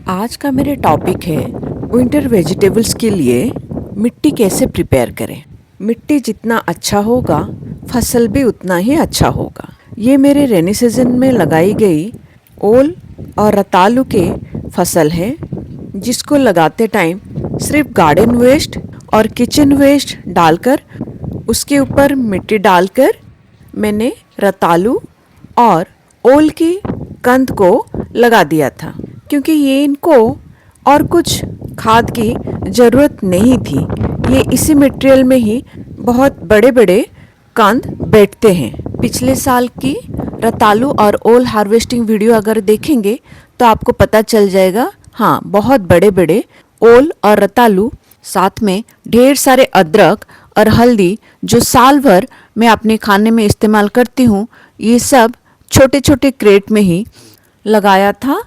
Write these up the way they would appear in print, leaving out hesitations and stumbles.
आज का मेरा टॉपिक है विंटर वेजिटेबल्स के लिए मिट्टी कैसे प्रिपेयर करें। मिट्टी जितना अच्छा होगा फसल भी उतना ही अच्छा होगा। ये मेरे रेनी सीजन में लगाई गई ओल और रतालू के फसल है, जिसको लगाते टाइम सिर्फ गार्डन वेस्ट और किचन वेस्ट डालकर उसके ऊपर मिट्टी डालकर मैंने रतालू और ओल की कंद को लगा दिया था, क्योंकि ये इनको और कुछ खाद की ज़रूरत नहीं थी। ये इसी मटेरियल में ही बहुत बड़े बड़े कंद बैठते हैं। पिछले साल की रतालू और ओल हार्वेस्टिंग वीडियो अगर देखेंगे तो आपको पता चल जाएगा। हाँ, बहुत बड़े बड़े ओल और रतालू, साथ में ढेर सारे अदरक और हल्दी जो साल भर मैं अपने खाने में इस्तेमाल करती हूँ, ये सब छोटे छोटे क्रेट में ही लगाया था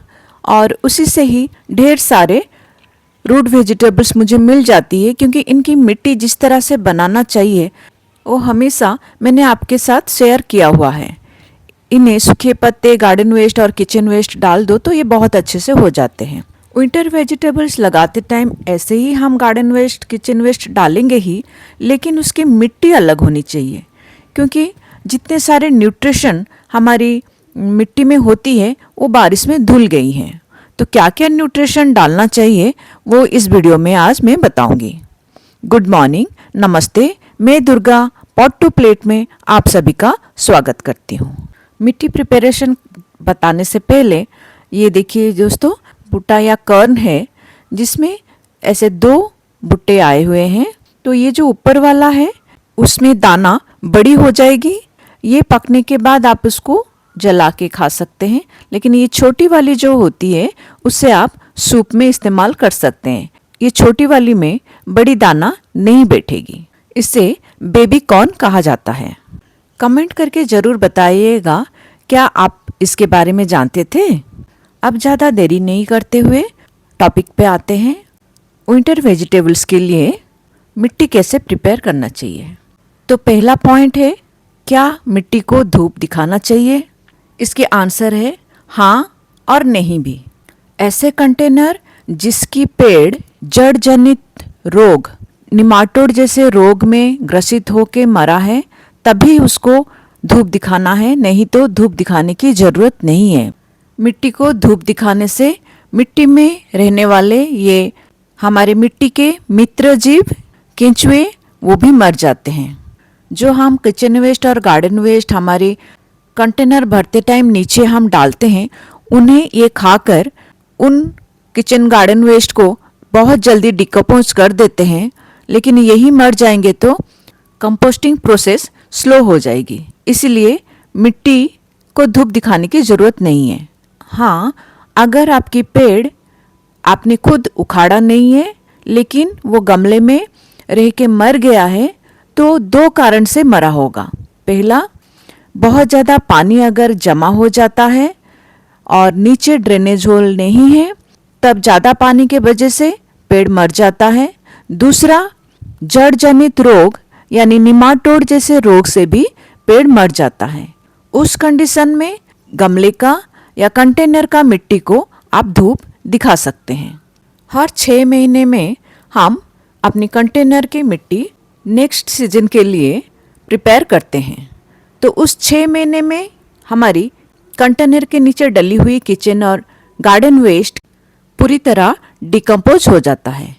और उसी से ही ढेर सारे रूट वेजिटेबल्स मुझे मिल जाती है। क्योंकि इनकी मिट्टी जिस तरह से बनाना चाहिए वो हमेशा मैंने आपके साथ शेयर किया हुआ है। इन्हें सूखे पत्ते, गार्डन वेस्ट और किचन वेस्ट डाल दो तो ये बहुत अच्छे से हो जाते हैं। विंटर वेजिटेबल्स लगाते टाइम ऐसे ही हम गार्डन वेस्ट, किचन वेस्ट डालेंगे ही, लेकिन उसकी मिट्टी अलग होनी चाहिए। क्योंकि जितने सारे न्यूट्रिशन हमारी मिट्टी में होती है वो बारिश में धुल गई हैं। तो क्या क्या न्यूट्रिशन डालना चाहिए वो इस वीडियो में आज मैं बताऊंगी। गुड मॉर्निंग, नमस्ते, मैं दुर्गा पॉट टू प्लेट में आप सभी का स्वागत करती हूँ। मिट्टी प्रिपरेशन बताने से पहले ये देखिए दोस्तों, भुट्टा या कर्न है जिसमें ऐसे 2 भुट्टे आए हुए हैं। तो ये जो ऊपर वाला है उसमें दाना बड़ी हो जाएगी। ये पकने के बाद आप उसको जला के खा सकते हैं, लेकिन ये छोटी वाली जो होती है उससे आप सूप में इस्तेमाल कर सकते हैं। ये छोटी वाली में बड़ी दाना नहीं बैठेगी, इससे बेबी कॉर्न कहा जाता है। कमेंट करके ज़रूर बताइएगा क्या आप इसके बारे में जानते थे। अब ज़्यादा देरी नहीं करते हुए टॉपिक पे आते हैं। विंटर वेजिटेबल्स के लिए मिट्टी कैसे प्रिपेयर करना चाहिए। तो पहला पॉइंट है, क्या मिट्टी को धूप दिखाना चाहिए। इसके आंसर है हाँ और नहीं भी। ऐसे कंटेनर जिसकी पेड़ जड़ जनित रोग, निमाटोड जैसे रोग में ग्रसित होकर मरा है, तभी उसको धूप दिखाना है, नहीं तो धूप दिखाने की ज़रूरत नहीं है। मिट्टी को धूप दिखाने से मिट्टी में रहने वाले ये हमारे मिट्टी के मित्र जीव, केंचुए, वो भी मर जाते हैं। जो हम किचन वेस्ट और गार्डन वेस्ट हमारे कंटेनर भरते टाइम नीचे हम डालते हैं, उन्हें ये खाकर उन किचन गार्डन वेस्ट को बहुत जल्दी डिकम्पोज कर देते हैं, लेकिन यही मर जाएंगे तो कंपोस्टिंग प्रोसेस स्लो हो जाएगी। इसलिए मिट्टी को धूप दिखाने की ज़रूरत नहीं है। हाँ, अगर आपकी पेड़ आपने खुद उखाड़ा नहीं है लेकिन वो गमले में रह के मर गया है, तो 2 कारण से मरा होगा। पहला, बहुत ज़्यादा पानी अगर जमा हो जाता है और नीचे ड्रेनेज होल नहीं है, तब ज़्यादा पानी के वजह से पेड़ मर जाता है। दूसरा, जड़ जनित रोग यानी निमाटोड जैसे रोग से भी पेड़ मर जाता है। उस कंडीशन में गमले का या कंटेनर का मिट्टी को आप धूप दिखा सकते हैं। हर 6 महीने में हम अपनी कंटेनर की मिट्टी नेक्स्ट सीजन के लिए प्रिपेयर करते हैं। तो उस 6 महीने में हमारी कंटेनर के नीचे डली हुई किचन और गार्डन वेस्ट पूरी तरह डिकम्पोज हो जाता है।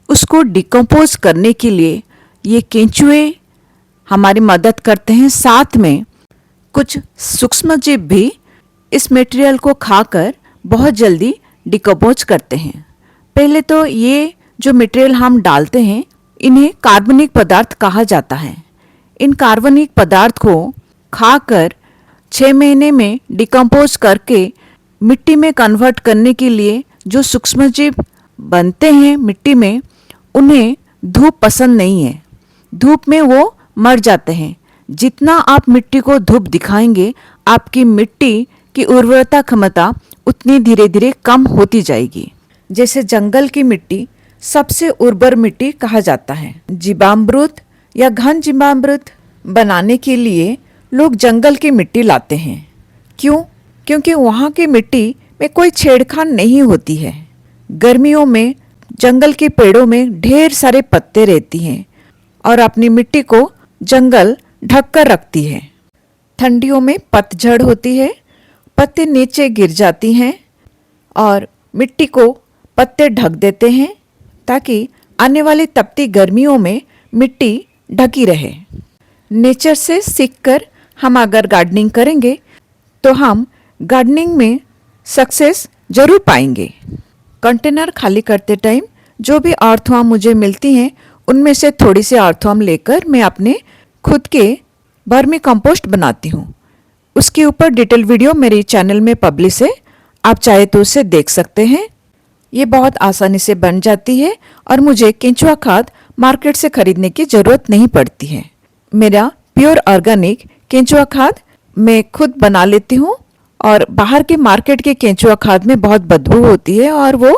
उसको डिकम्पोज करने के लिए ये केंचुए हमारी मदद करते हैं। साथ में कुछ सूक्ष्मजीव भी इस मटेरियल को खाकर बहुत जल्दी डिकम्पोज करते हैं। पहले तो ये जो मटेरियल हम डालते हैं इन्हें कार्बनिक पदार्थ कहा जाता है। इन कार्बनिक पदार्थ को खाकर 6 महीने में डिकम्पोज करके मिट्टी में कन्वर्ट करने के लिए जो सूक्ष्मजीव बनते हैं मिट्टी में, उन्हें धूप पसंद नहीं है। धूप में वो मर जाते हैं। जितना आप मिट्टी को धूप दिखाएंगे, आपकी मिट्टी की उर्वरता क्षमता उतनी धीरे धीरे कम होती जाएगी। जैसे जंगल की मिट्टी सबसे उर्वर मिट्टी कहा जाता है। जीवामृत या घन जीवामृत बनाने के लिए लोग जंगल की मिट्टी लाते हैं। क्यों? क्योंकि वहाँ की मिट्टी में कोई छेड़खानी नहीं होती है। गर्मियों में जंगल के पेड़ों में ढेर सारे पत्ते रहती हैं और अपनी मिट्टी को जंगल ढक कर रखती है। ठंडियों में पतझड़ होती है, पत्ते नीचे गिर जाती हैं और मिट्टी को पत्ते ढक देते हैं ताकि आने वाली तपती गर्मियों में मिट्टी ढकी रहे। नेचर से सीखकर हम अगर गार्डनिंग करेंगे तो हम गार्डनिंग में सक्सेस जरूर पाएंगे। कंटेनर खाली करते टाइम जो भी अर्थवर्म मुझे मिलती हैं उनमें से थोड़ी सी अर्थवर्म लेकर मैं अपने खुद के वर्मी कंपोस्ट बनाती हूँ। उसके ऊपर डिटेल वीडियो मेरे चैनल में पब्लिश है, आप चाहे तो उसे देख सकते हैं। ये बहुत आसानी से बन जाती है और मुझे केंचुआ खाद मार्केट से खरीदने की ज़रूरत नहीं पड़ती है। मेरा प्योर ऑर्गेनिक केंचुआ खाद मैं खुद बना लेती हूँ और बाहर के मार्केट के केंचुआ खाद में बहुत बदबू होती है और वो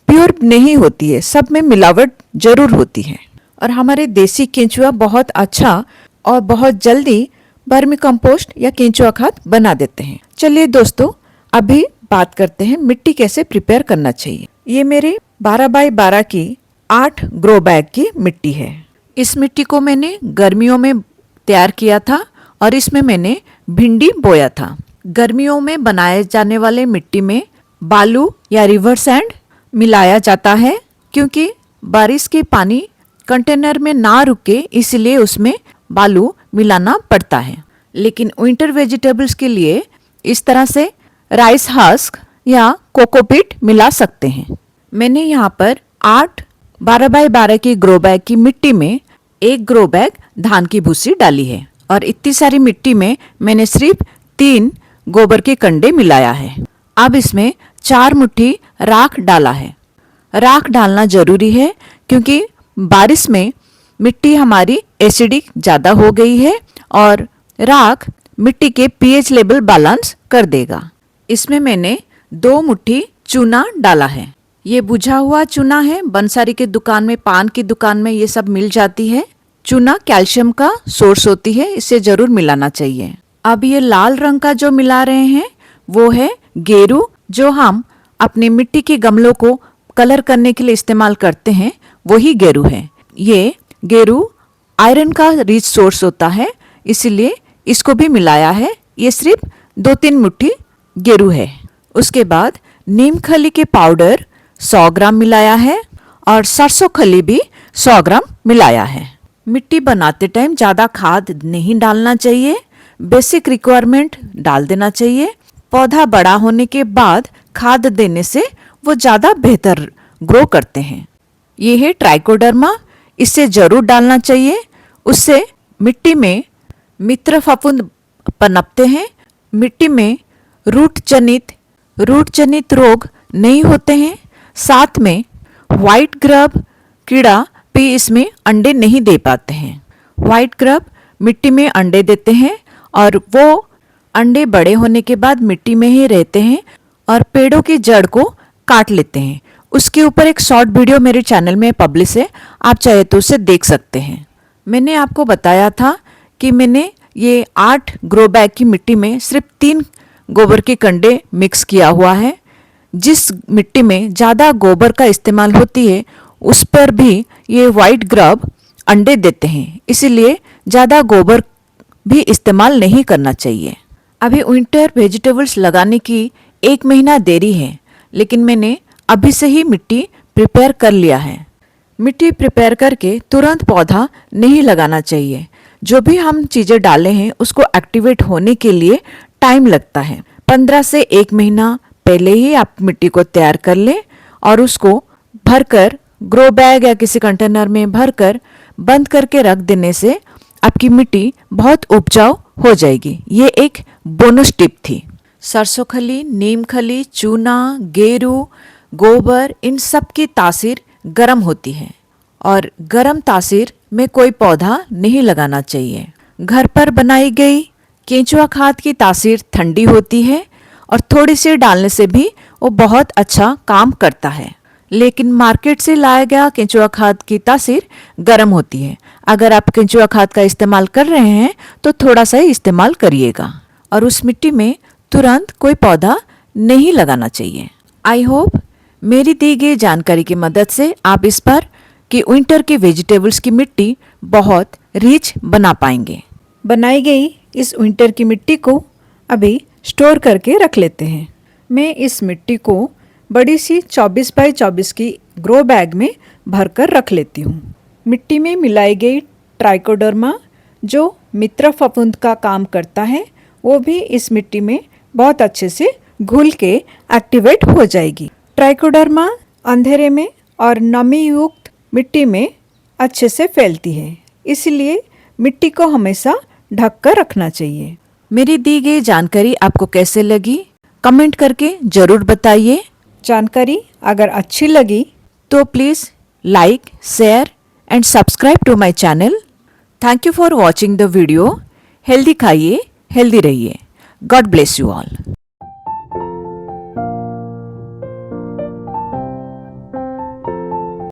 प्योर नहीं होती है, सब में मिलावट जरूर होती है। और हमारे देसी केंचुआ बहुत अच्छा और बहुत जल्दी वर्मी कंपोस्ट या केंचुआ खाद बना देते हैं। चलिए दोस्तों, अभी बात करते हैं मिट्टी कैसे प्रिपेयर करना चाहिए। ये मेरे 12 बाई 12 की 8 ग्रो बैग की मिट्टी है। इस मिट्टी को मैंने गर्मियों में तैयार किया था और इसमें मैंने भिंडी बोया था। गर्मियों में बनाए जाने वाले मिट्टी में बालू या रिवर सैंड मिलाया जाता है क्योंकि बारिश के पानी कंटेनर में ना रुके, इसलिए उसमें बालू मिलाना पड़ता है। लेकिन विंटर वेजिटेबल्स के लिए इस तरह से राइस हस्क या कोकोपीट मिला सकते हैं। मैंने यहाँ पर 8 12 बाई 12 की ग्रो बैग की मिट्टी में 1 ग्रो बैग धान की भूसी डाली है और इतनी सारी मिट्टी में मैंने सिर्फ 3 गोबर के कंडे मिलाया है। अब इसमें 4 मुट्ठी राख डाला है। राख डालना जरूरी है क्योंकि बारिश में मिट्टी हमारी एसिडिक ज़्यादा हो गई है और राख मिट्टी के पीएच लेवल बैलेंस कर देगा। इसमें मैंने 2 मुट्ठी चूना डाला है। ये बुझा हुआ चूना है, बंसारी के दुकान में, पान की दुकान में ये सब मिल जाती है। चूना कैल्शियम का सोर्स होती है, इसे जरूर मिलाना चाहिए। अब ये लाल रंग का जो मिला रहे हैं वो है गेरू, जो हम अपने मिट्टी के गमलों को कलर करने के लिए इस्तेमाल करते हैं, वही गेरू है। ये गेरू आयरन का रिच सोर्स होता है, इसीलिए इसको भी मिलाया है। ये सिर्फ 2-3 मुट्ठी गेरू है। उसके बाद नीम खली के पाउडर 100 ग्राम मिलाया है और सरसों खली भी 100 ग्राम मिलाया है। मिट्टी बनाते टाइम ज़्यादा खाद नहीं डालना चाहिए, बेसिक रिक्वायरमेंट डाल देना चाहिए। पौधा बड़ा होने के बाद खाद देने से वो ज़्यादा बेहतर ग्रो करते हैं। ये है ट्राइकोडर्मा, इसे जरूर डालना चाहिए। उससे मिट्टी में मित्र फफूंद पनपते हैं, मिट्टी में रूट जनित रोग नहीं होते हैं। साथ में वाइट ग्रब कीड़ा भी इसमें अंडे नहीं दे पाते हैं। वाइट ग्रब मिट्टी में अंडे देते हैं और वो अंडे बड़े होने के बाद मिट्टी में ही रहते हैं और पेड़ों की जड़ को काट लेते हैं। उसके ऊपर एक शॉर्ट वीडियो मेरे चैनल में पब्लिश है, आप चाहे तो उसे देख सकते हैं। मैंने आपको बताया था कि मैंने ये 8 ग्रो बैग की मिट्टी में सिर्फ 3 गोबर के कंडे मिक्स किया हुआ है। जिस मिट्टी में ज़्यादा गोबर का इस्तेमाल होती है उस पर भी ये वाइट ग्रब अंडे देते हैं, इसीलिए ज़्यादा गोबर भी इस्तेमाल नहीं करना चाहिए। अभी विंटर वेजिटेबल्स लगाने की 1 महीना देरी है, लेकिन मैंने अभी से ही मिट्टी प्रिपेयर कर लिया है। मिट्टी प्रिपेयर करके तुरंत पौधा नहीं लगाना चाहिए। जो भी हम चीज़ें डाले हैं उसको एक्टिवेट होने के लिए टाइम लगता है। 15 से 1 महीना पहले ही आप मिट्टी को तैयार कर लें और उसको भरकर ग्रो बैग या किसी कंटेनर में भरकर बंद करके रख देने से आपकी मिट्टी बहुत उपजाऊ हो जाएगी। ये एक बोनस टिप थी। सरसों खली, नीम खली, चूना, गेरू, गोबर, इन सब की तासीर गर्म होती है और गर्म तासीर में कोई पौधा नहीं लगाना चाहिए। घर पर बनाई गई केंचुआ खाद की तासीर ठंडी होती है और थोड़ी सी डालने से भी वो बहुत अच्छा काम करता है। लेकिन मार्केट से लाया गया केंचुआ खाद की तासीर गर्म होती है। अगर आप केंचुआ खाद का इस्तेमाल कर रहे हैं तो थोड़ा सा ही इस्तेमाल करिएगा और उस मिट्टी में तुरंत कोई पौधा नहीं लगाना चाहिए। आई होप मेरी दी गई जानकारी की मदद से आप इस बार की विंटर के वेजिटेबल्स की मिट्टी बहुत रिच बना पाएंगे। बनाई गई इस विंटर की मिट्टी को अभी स्टोर करके रख लेते हैं। मैं इस मिट्टी को बड़ी सी 24 बाई 24 की ग्रो बैग में भरकर रख लेती हूँ। मिट्टी में मिलाई गई ट्राइकोडर्मा जो मित्र फफूंद का काम करता है वो भी इस मिट्टी में बहुत अच्छे से घुल के एक्टिवेट हो जाएगी। ट्राइकोडर्मा अंधेरे में और नमी युक्त मिट्टी में अच्छे से फैलती है, इसलिए मिट्टी को हमेशा ढक कर रखना चाहिए। मेरी दी गई जानकारी आपको कैसे लगी कमेंट करके ज़रूर बताइए। जानकारी अगर अच्छी लगी तो please like, share and subscribe to my channel. Thank you for watching the video. Healthy खाइए, हेल्दी रहिए। God bless you all.